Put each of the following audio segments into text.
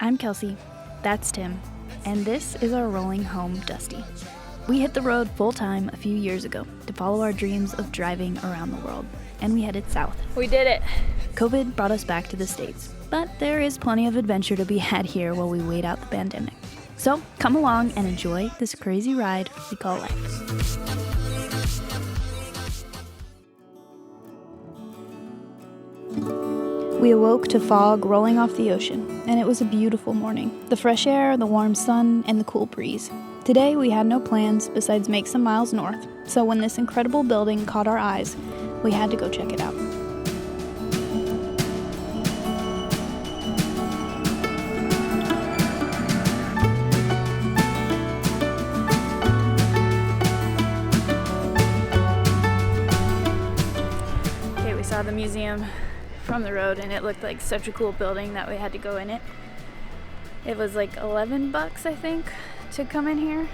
I'm Kelsey, that's Tim, and this is our Rolling Home Dusty. We hit the road full-time a few years ago to follow our dreams of driving around the world, and we headed south. We did it! COVID brought us back to the States, but there is plenty of adventure to be had here while we wait out the pandemic. So come along and enjoy this crazy ride we call life. We awoke to fog rolling off the ocean, and it was a beautiful morning. The fresh air, the warm sun, and the cool breeze. Today we had no plans besides make some miles north, so when this incredible building caught our eyes, we had to go check it out. Okay, we saw the museum from the road and it looked like such a cool building that we had to go in it. It was like $11, I think, to come in here,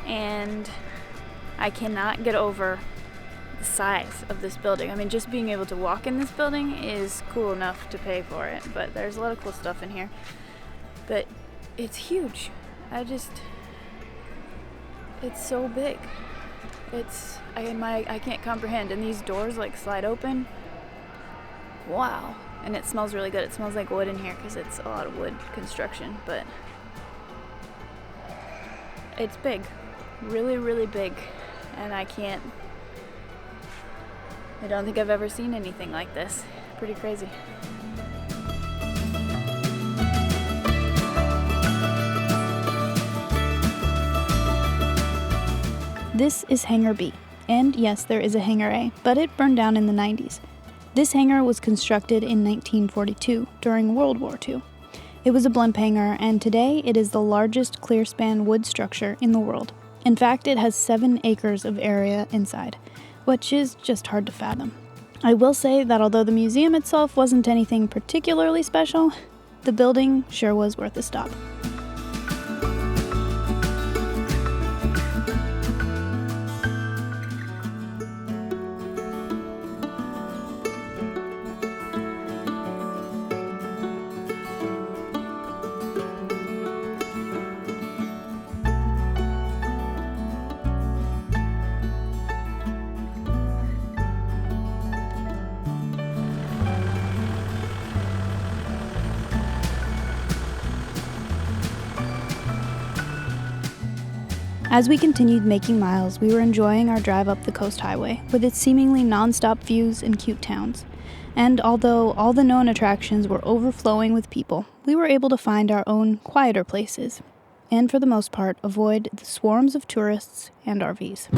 and I cannot get over the size of this building. I mean, just being able to walk in this building is cool enough to pay for it, but there's a lot of cool stuff in here. But it's huge. It's so big. I can't comprehend. And these doors like slide open. Wow. And it smells really good. It smells like wood in here because it's a lot of wood construction, but it's big. Really, really big. And I don't think I've ever seen anything like this. Pretty crazy. This is Hangar B. And yes, there is a Hangar A, but it burned down in the 90s. This hangar was constructed in 1942 during World War II. It was a blimp hangar, and today it is the largest clear-span wood structure in the world. In fact, it has 7 acres of area inside, which is just hard to fathom. I will say that although the museum itself wasn't anything particularly special, the building sure was worth a stop. As we continued making miles, we were enjoying our drive up the coast highway, with its seemingly non-stop views and cute towns. And although all the known attractions were overflowing with people, we were able to find our own quieter places, and for the most part, avoid the swarms of tourists and RVs.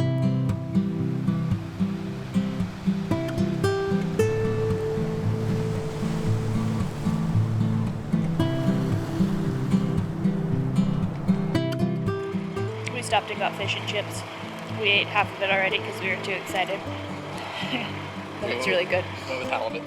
Stopped and got fish and chips. We ate half of it already because we were too excited. But it's really good. Went with halibut.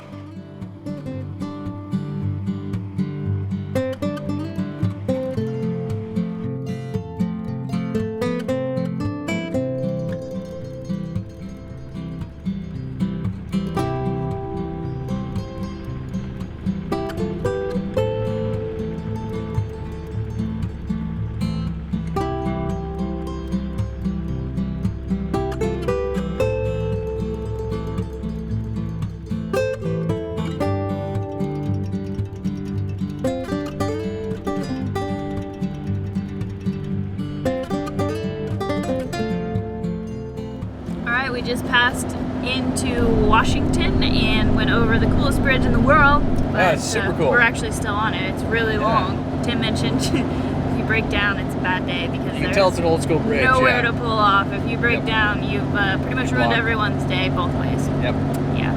We just passed into Washington and went over the coolest bridge in the world. But, yeah, it's super cool. We're actually still on it. It's really long. Tim mentioned if you break down, it's a bad day because you can tell it's an old school bridge. Nowhere to pull off. If you break down, you've pretty much ruined everyone's day both ways. Yep. Yeah.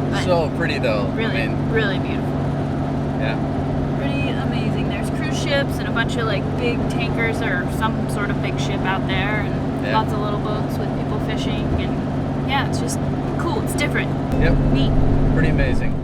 But so pretty though. Really, really beautiful. Yeah. Pretty amazing. There's cruise ships and a bunch of like big tankers or some sort of big ship out there, and lots of little boats with people fishing, and yeah, it's just cool. It's different. Yep. Neat. Pretty amazing.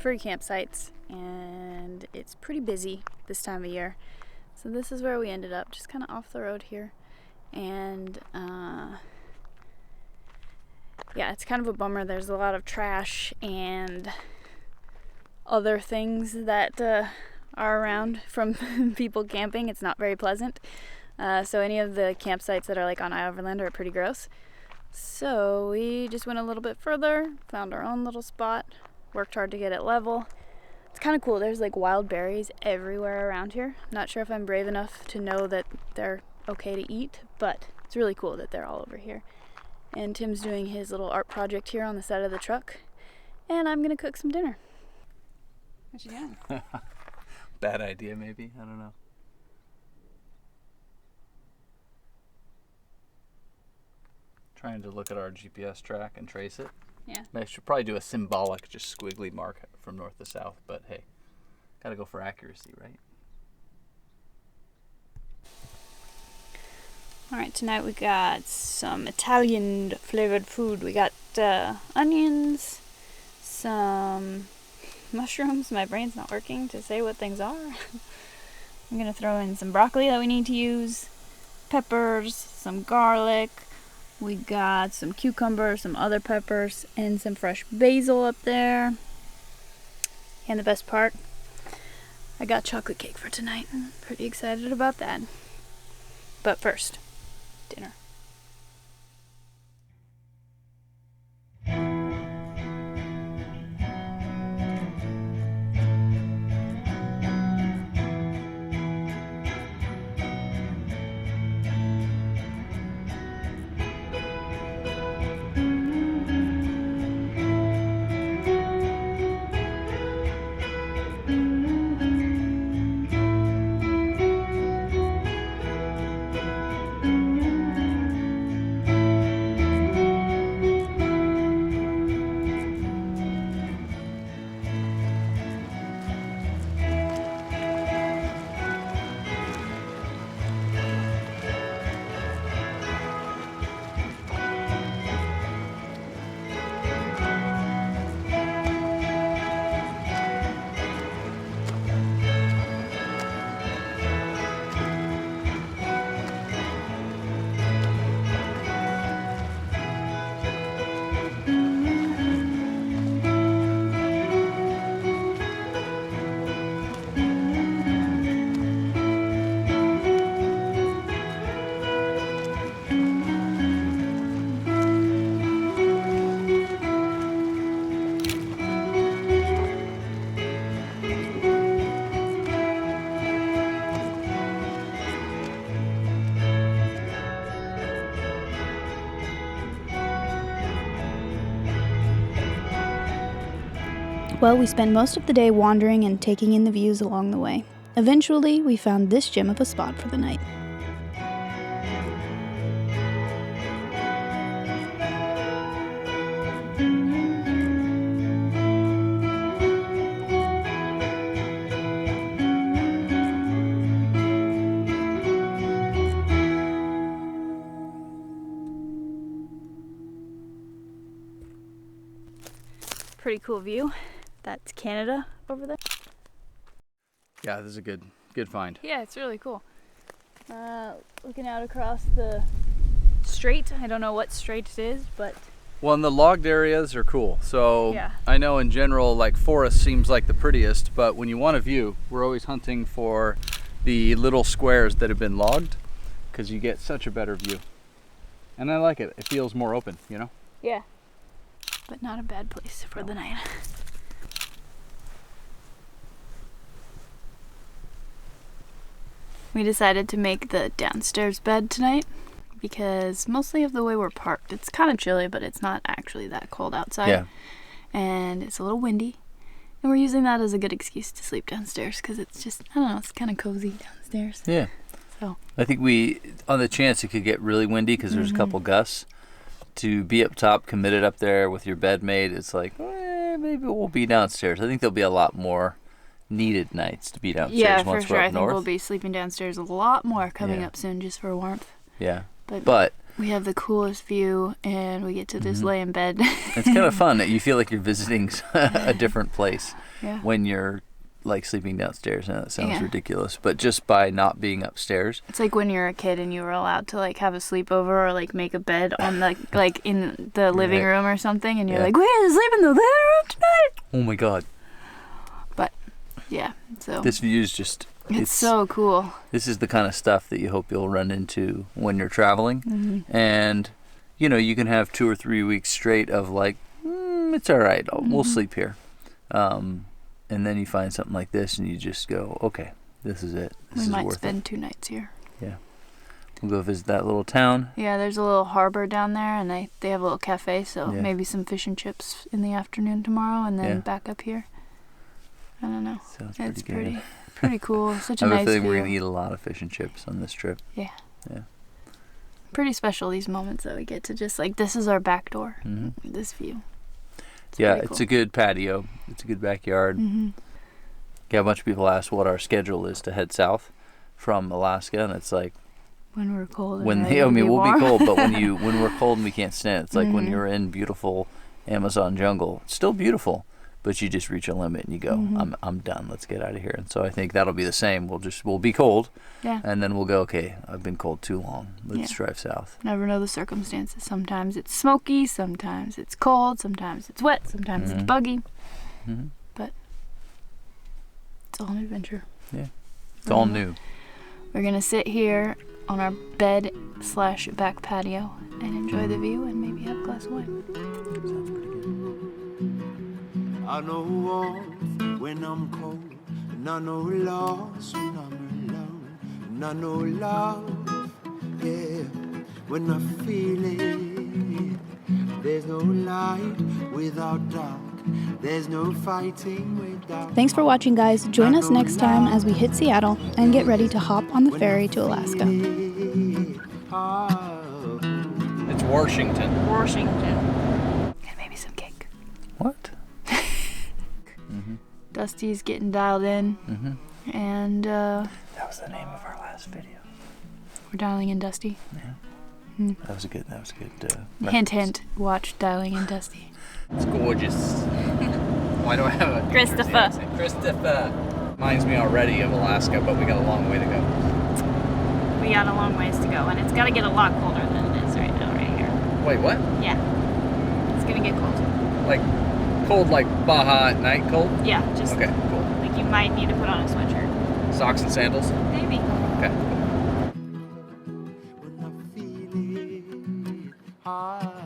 free campsites, and it's pretty busy this time of year. So this is where we ended up, just kind of off the road here. And yeah, it's kind of a bummer. There's a lot of trash and other things that are around from people camping. It's not very pleasant. So any of the campsites that are like on Overland are pretty gross. So we just went a little bit further, found our own little spot, worked hard to get it level. It's kind of cool. There's like wild berries everywhere around here. I'm not sure if I'm brave enough to know that they're okay to eat, but it's really cool that they're all over here. And Tim's doing his little art project here on the side of the truck, and I'm gonna cook some dinner. What you doing? Bad idea, maybe. I don't know. Trying to look at our GPS track and trace it. Yeah. I should probably do a symbolic, just squiggly mark from north to south, but hey, gotta go for accuracy, right? All right, tonight we got some Italian flavored food. We got onions, some mushrooms. My brain's not working to say what things are. I'm gonna throw in some broccoli that we need to use, peppers, some garlic. We got some cucumbers, some other peppers, and some fresh basil up there. And the best part, I got chocolate cake for tonight. I'm pretty excited about that. But first, dinner. Well, we spent most of the day wandering and taking in the views along the way. Eventually, we found this gem of a spot for the night. Pretty cool view. That's Canada over there. Yeah, this is a good find. Yeah, it's really cool. Looking out across the strait. I don't know what strait it is, but... Well, and the logged areas are cool. So yeah. I know in general, like forest seems like the prettiest, but when you want a view, we're always hunting for the little squares that have been logged because you get such a better view. And I like it. It feels more open, you know? Yeah. But not a bad place for the night. We decided to make the downstairs bed tonight because mostly of the way we're parked, it's kind of chilly, but it's not actually that cold outside. Yeah. And it's a little windy. And we're using that as a good excuse to sleep downstairs because it's just, I don't know, it's kind of cozy downstairs. Yeah. So I think on the chance it could get really windy because there's a couple gusts, to be up top, committed up there with your bed made, it's like, maybe we'll be downstairs. I think there'll be a lot more needed nights to be downstairs yeah, once for sure. we're I up think north. we'll be sleeping downstairs a lot more coming up soon just for warmth. Yeah. But But We have the coolest view, and we get to just lay in bed. It's kind of fun. You feel like you're visiting a different place when you're like sleeping downstairs. Now that sounds ridiculous, but just by not being upstairs. It's like when you're a kid and you were allowed to like have a sleepover or like make a bed on the like in the living room or something, and you're like, we're gonna sleep in the living room tonight. Oh my god. But yeah, so this view is just it's so cool. This is the kind of stuff that you hope you'll run into when you're traveling, and you know, you can have 2 or 3 weeks straight of like, it's all right, we'll sleep here. And then you find something like this and you just go, okay, this is it. This is worth it. We might spend 2 nights here. Yeah. We'll go visit that little town. Yeah, there's a little harbor down there, and they have a little cafe, so maybe some fish and chips in the afternoon tomorrow, and then back up here. I don't know. Sounds pretty pretty cool. Such a I have nice a feeling view. we're going to eat a lot of fish and chips on this trip. Yeah. Yeah. Pretty special, these moments that we get to just like, this is our back door, this view. It's a good patio. It's a good backyard. Yeah, a bunch of people ask what our schedule is to head south from Alaska, and it's like when we're cold. We'll be cold, but when we're cold and we can't stand it, it's like when you're in beautiful Amazon jungle. It's still beautiful, but you just reach a limit and you go, I'm done. Let's get out of here. And so I think that'll be the same. We'll be cold, and then we'll go, okay, I've been cold too long. Let's drive south. Never know the circumstances. Sometimes it's smoky, sometimes it's cold, sometimes it's wet, sometimes it's buggy. But it's all an adventure. Yeah, it's all new. We're gonna sit here on our bed/back patio and enjoy the view and maybe have a glass of wine. Sounds pretty good. I know warmth when I'm cold, and I know loss when I'm alone, and I know love, yeah, when I feel it. There's no light without dark. There's no fighting without. Thanks for watching, guys. Join us next time as we hit Seattle and get ready to hop on the ferry to Alaska. It's Washington. And maybe some cake. What? Dusty's getting dialed in. And that was the name of our last video. We're dialing in Dusty. Yeah. That was a good Hint, hint. Watch Dialing in Dusty. It's gorgeous. Why do I have a Christopher? Christopher. Reminds me already of Alaska, but we got a long way to go. We got a long ways to go, and it's got to get a lot colder than it is right now, right here. Wait, what? Yeah. It's going to get cold. Like, cold like Baja at night cold? Yeah, just okay, cool. Like you might need to put on a sweatshirt. Socks and sandals? Maybe. Okay. When I feel it hard.